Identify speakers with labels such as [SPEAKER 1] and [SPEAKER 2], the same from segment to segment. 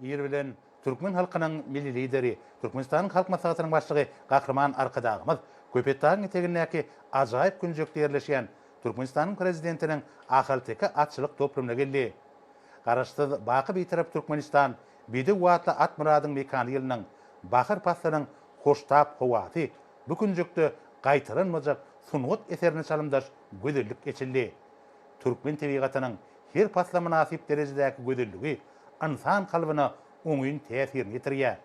[SPEAKER 1] Yer bilen Türkmen halkynyň milli lideri, Türkmenistanyň halk maslahatynyň başlygy Gahryman Arkadagymyz köpetdagyň etegindäki ajaýyp günjekde ýerleşýän Türkmenistanyň prezidentiniň ahal-teke atçylyk toplumuna geldi. Garaşsyz baky bitirip Türkmenistan bidi watly at muradyň mekany ýylynyň bahar paslaryň hoştap howaty bu günjekde gaýtaranmajak sungut eserini çalymdaş gözellik geçildi. Türkmen tebigatynyň her pasla münasip derejedäki gözelligi insan kalbyna oňyň täsirini ýetirýär.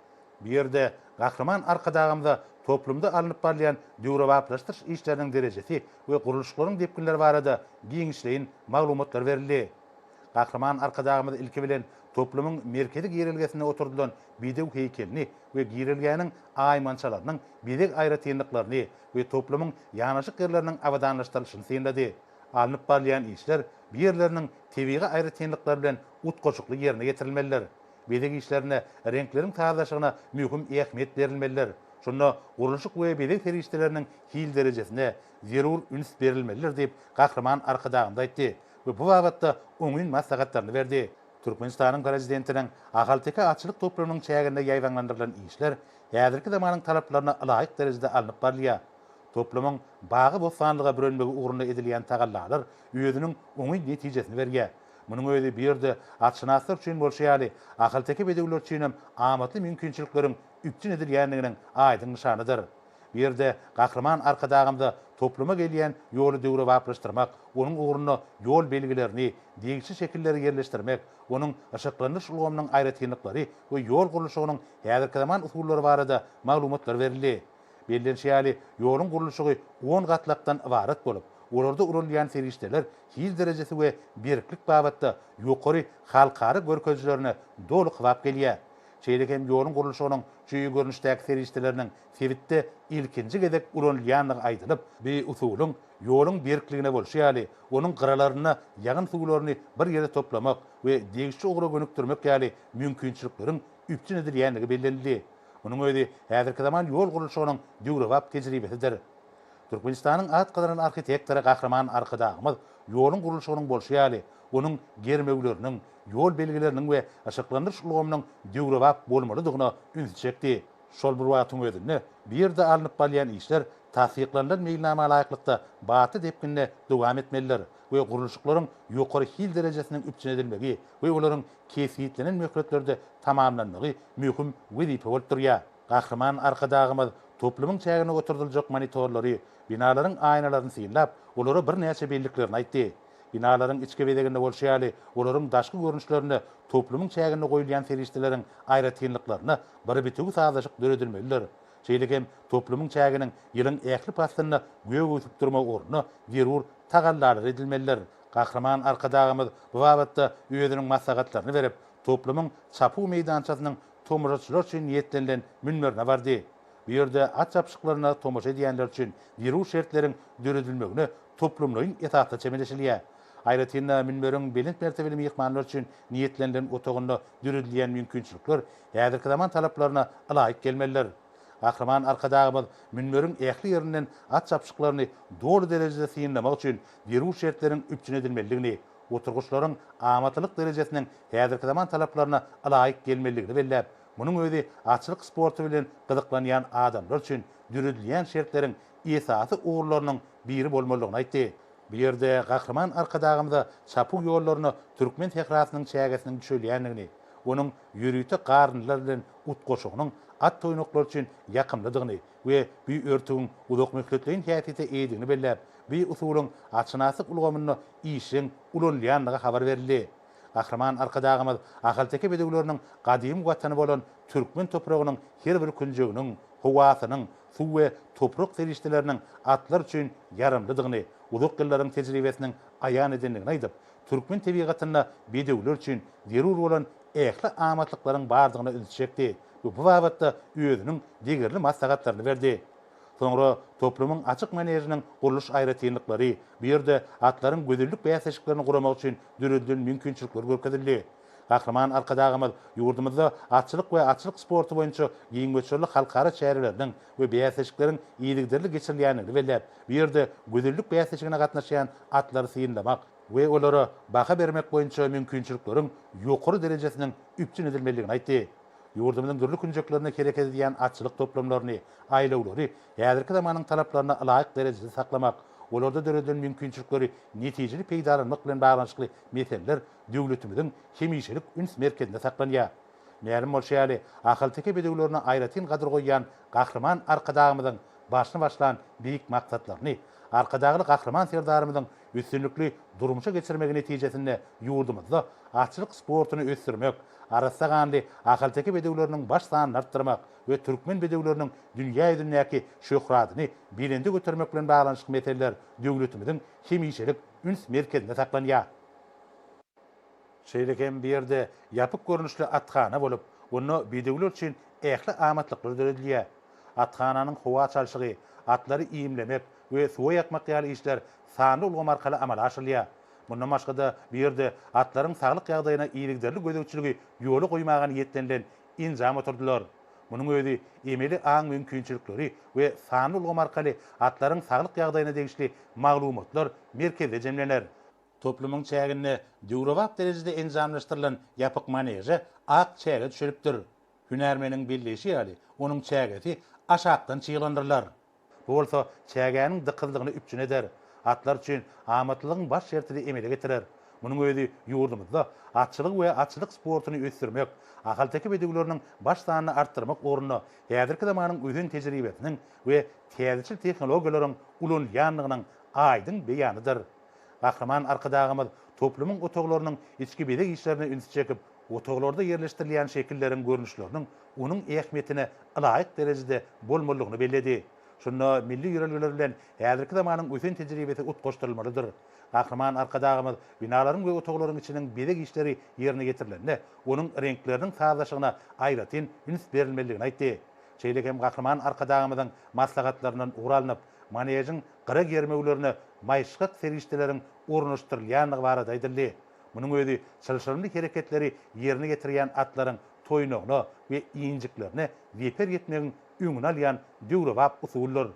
[SPEAKER 1] Bu ýerde Gahryman Arkadagymyza toplumda alınıp barlayan döwrewaplaşdyryş işleriniň derejesi we guruluşlaryň depkinleri barada giňişleýin maglumatlar berildi. Gahryman Arkadagymyz ilki bilen toplumyň merkezi girilgesine oturdulan bidew heykelini we girilgäniň aýmançalarynyň bidek aýratynlyklaryny we toplumyň ýanaşyk ýerleriniň awadanlaşdyrylyşyny synlady. Alınıp barlayan işler bir ýerleriniň tebigy aýratynlyklary bilen utgoşukly ýerine getirilmeliler. Bidek işlerine renkleriň tazaşygyna mühim ähmiýet berilmeliler. Şonda guruluşyk we bidek ferişteleriniň hil derejesine zerur üns berilmeliler diýip Gahryman Arkadagymyz aýtdy. Ve bu babatda oňyň maslahatlaryny berdi. Türkmenistanyň prezidentiniň ahal-teke atçylyk toplumynyň çäginde ýaýwanlandyrylan işler häzirki zamanyň talaplaryna laýyk derejede alınıp barlýar. Toplumyň bagy bossanlyga bürünmegi ugrunda edilýän tagallar öýüdüniň oňy netijesini berýär. Munyň öýdi bir ýerde atşynaslar üçin bolşýaly, ahal-teke bedewler üçin hem amatly mümkinçilikleriň üpçün edilýänliginiň aýdyň nyşanydyr. Bir ýerde Gahryman Arkadagymyza topluma gelýän ýoly döwrewaplaşdyrmak, onuň ugruna ýol belgilerini, degişli şekilleri yerleşdirmek, onuň aşyklanýyş ulgamynyň aýratynlyklary we ýol guruluşynyň häzirki zaman usullary barada maglumatlar berildi. Bellenşýäli ýoluň guruluşy 10 gatlakdan ibaret bolup, olarda urulýan ferişteler hil derejesi we berklik babatda ýokary halkary görkezlerini dolu kıvap gelýär. Şeýle hem ýoluň guruluşynyň şeýle görnüşdäki ferişteleriniň sebitde ilkinji gedek ulanýanlygy aýdylyp, bu usulyň ýoluň berkligine bolşýaly, onuň gyralaryna ýagyn suwlaryny bir ýere toplamak we degişli ugra gönükdirmek ýaly mümkinçilikleriň üpçün edilýänligi bellenildi. Munyň öýdi häzirki zaman ýol guruluşynyň döwrewap tejribesidir. Türkmenistanyň at gazaran arxitektory Gahryman Arkadagymyz ýoluň guruluşynyň bolşýaly, onuň germegleriniň, ýol belgileriniň we aşyklandyryş ulgamynyň döwrewap bolmalydygyna üns çekdi. Şol bir wagtyň özünde bir ýerde alınıp barlayan işler tasdiqlanýan meýilnama laýyklykda baty depkinne dowam etmeliler we guruluşyklaryň ýokary hil derejesiniň üpçün edilmegi we olaryň kefiýetlenen möhletlerde tamamlanmagy mühim wezipe bolup durýar. Gahryman Arkadagymyz toplumyň çägine oturduljak monitorlary, binalaryň aýnalaryny synlap, olary bir näçe belliklerini aýtdy. Binalaryň içki bedeginde bolşýaly, olaryň daşky görnüşlerini toplumyň çägine goýulýan ferişteleriň aýratynlyklaryny bir bitigi sazaşyk döredilmeliler. Şeýle hem toplumyň çäginiň ýylyň ähli paslaryny göwütüp durmak orny zerur tagallar edilmeliler. Gahryman Arkadagymyz bu babatda öýüdüniň maslahatlaryny berip, toplumyň çapy meýdançasynyň tomurçylar üçin niýetlenilen münberine bardy. Bu ýerde at çapşyklaryna tomoşa edýänler üçin zerur şertleriň döredilmegini toplumlaryň etaty çemeleşilýär. Aýratynda münberiň belent mertebeli mehmanlar üçin niýetlenilen otagyna döredilýän mümkinçilikler häzirki zaman talaplaryna laýyk gelmeliler. Gahryman Arkadagymyz münberiň ähli ýerinden at çapşyklaryny dogry derejede synlamak üçin zerur şertleriň üpçün edilmeligini, oturguçlaryň amatlyk derejesiniň häzirki zaman talaplaryna laýyk gelmeligini belläp, munyň öýdi atçylyk sporty bilen gyzyklanýan adamlar üçin döredilýän şertleriň esasy uğurlarynyň biri bolmalygyny aýtdy. Bu ýerde Gahryman Arkadagymyza çapyk ýollaryny türkmen tehrasynyň çägesiniň düşelýänligini, onuň ýürüýte garynlar bilen utgoşugynyň at toýnaklary üçin ýakymlydygyny we bu örtügiň uzak möhletleýin häsiýete eýdigini belläp, bu usulyň açynasyk ulgamyny işiň ulanýanlygy habar berildi. Gahryman Arkadagymyz ahal-teke bedewleriniň gadymy watany bolan türkmen topragynyň her bir künjeginiň, howasynyň, suw we toprak ferişteleriniň atlar üçin ýarymlydygyny, uzak ýyllaryň tejribesiniň aýan edenligini aýdyp, türkmen tebigatyna bedewler üçin zerur bolan ähli amatlyklaryň bardygyna üns çekdi. Bu babatda öýüdüniň degerli maslahatlaryny berdi. Soňra toplumyň açyk manerjiniň guruluş aýratynlyklary, bu ýerde atlaryň gözellik bäseşiklerini guramak üçin döredilen mümkinçilikler görkezildi. Gahryman Arkadagymyz ýurdumyzda atçylyk we atçylyk sporty boýunça giňmeçerli halkara çäreleriniň we bäseşikleriň iýilikderli geçirilýänini belläp, bu ýerde gözellik bäseşigine gatnaşýan atlary synlamak, ve olara baha bermek boyunça mümkinçiliklerin yuqarı derecesinin üpçün edilmeliğini aytdı. Yurdumuzun türlü künjeklerine kereket ediyen atçılık toplamlarını, aylawlary, häzirki zamanyň talaplaryna laýyk derejede saklamak, olarda döredilen mümkinçilikleri netijeli peýdalanmak bilen baglanyşykly meseleler döwletimiziň hemişelik üns merkezinde saklanýar. Mälim bolşaýaly, ahal teke bedeglerini aýratyn gadyr goýýan gahrman arkadagymyzyň başyny başlan biýik maksatlaryny, arkadagyly gahrman serdarymyzyň üstünlükli durmuşa geçirmegi netijesinde yurdumuzda atçılık sportuny ösdürmek, arassa ganly ahal teke bedegleriniň baş sanyny artdyrmak we türkmen bedegleriniň dünýä ýüzündäki şöhratyny bilende götürmek bilen baglanyşyk meseleler döwletimiziň hemişelik üns merkezinde saklanýar. Şeýlekem bir ýerde ýapyk görnüşli athana bolup, onu bedegler üçin ähli amatlyklar döredilýär. Athananyň howa çalşygy, atlary iýimlemek we suwa ýakmak ýaly işler sanly ulgam arkaly amala aşyrylýar. Bundan başga da bir ýerde atlaryň saglyk ýagdaýyna iýilikderli gözegçiligi ýoly goýmagan ýetlenilen injam oturdular. Munyň özi emeli aň mümkinçilikleri we sanly ulgam arkaly atlaryň saglyk ýagdaýyna degişli maglumatlar merkezde jemlener. Toplumyň çägine döwrewap derejede enjamlaşdyrylan ýapyk maneje ak çäge düşüripdir. Hünärmeniň belleşi ýaly onuň çägesi aşakdan çyýlandyrlar. Bu bolsa çägäniň dykyldygyny üpçün eder. Atlar üçin amatlygyň baş şertini emele getirer. Munyň özi ýurdumyzda atçylyk we atçylyk sportuny ösdürmek, ahal teke bedegleriniň baş sanyny artdyrmak ornuny häzirki zamanyň özün tejribesiniň we täzeçil tehnologiýalaryň ulanýanlygynyň aýdyn beýanydyr. Gahrman arkadagymyz toplumyň otoglarynyň içki bedeg işlerine üns çekip, otoglarda yerleşdirilýän şekilleriň görnüşleriniň onuň ähmiýetine laýyk derejede bolmalygyny belledi. Şunda milli ýörelgeler bilen häzirki zamanyň özün tejribesi utgaşdyrylmalydyr. Gahrman arkadagymyz binalaryň we otoglaryň içiniň bedeg işleri ýerine getirilende, onuň renkleriniň sazlaşygyna aýratyn üns berilmeligini aýtdy. Şeýlekem gahrman arkadagymyzyň maslahatlarynyň ugralanyp, manejiň gyra germeglerini maýşgat serişdeleriň ornaşdyrylýanlygy barada aýdyldy. Munyň özi çylşyrly hereketleri ýerine getirýän atlaryň toýnagyny we iňjiklerini weper ýetmegiň üňüne alýan döwrewap usullar.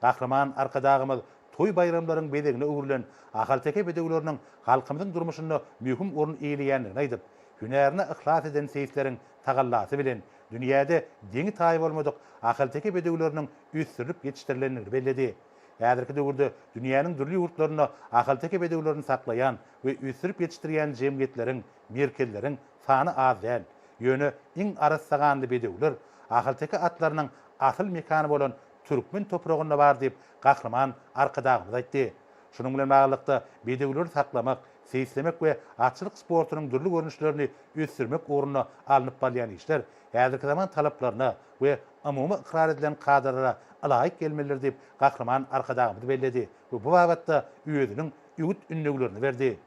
[SPEAKER 1] Gahrman arkadagymyz toy bayramlaryň bedegine öwrülen ahal teke bedegleriniň halkymyzyň durmuşynda mühim orun eýleýänligini aýdyp, hünärini ihlas eden seyislerin tagallasy bilen dünýäde deňi taýy bolmadyk ahal teke bedegleriniň üstürlüp ýetişdirilenini belledi. Häzirki döwürde dünýäniň dürli ýurtlaryna ahal teke bedeglerini saklayan we üstürüp ýetişdirýän jemgyýetleriň, merkezleriň sany az däl. Ýöne iň arassaganly bedegler ahal teke atlarynyň asyl mekany bolan türkmen topragynda bar diýip gahrman arkadagymyz aýtdy. Şunuň bilen baglykda bedegleri saklamak, seýislemek we atçylyk sportunyň dürli görnüşlerini ösdürmek ornuny alınıp barýan işler häzirki zaman talaplaryna we umumy ikrar edilen kadralara laýyk gelmelidir diýip gahrman arkadagymyz belledi. Bu babatda üýediniň üýüt ünleglerini berdi.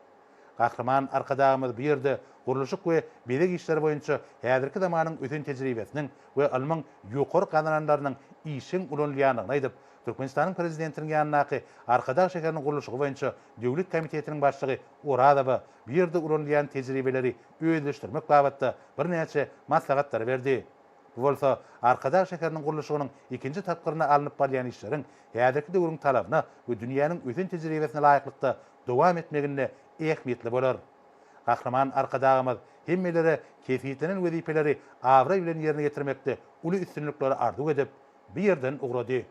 [SPEAKER 1] Gahrman arkadagymyz bir ýerde guruluşyk we bedeg işleri boýunça häzirki zamanyň özün tejribesiniň we ilmiň ýokary kazananlarynyň işiň ulanýanlygyny aýdyp, Türkmenistanyň prezidentiniň ýanynaky Arkadag şäheriniň guruluşy boýunça döwlet komitetiniň başlygy Oradowa bir ýerde ulanýan tejribeleri öýleşdirmek babatda bir näçe maslahatlar berdi. Bu bolsa Arkadag şäheriniň guruluşynyň ikinji tapgyryna alınıp barýan işleriň häzirki döwrüň talabyna we dünýäniň özün tejribesine laýyklykda dowam etmeginde ähmiýetli bolar. Gahrman arkadagymyz hemmelere kefiýetiniň wezipeleri awra bilen ýerine getirmekde uly üstünlikleri arzuw edip bir ýerden ugrady.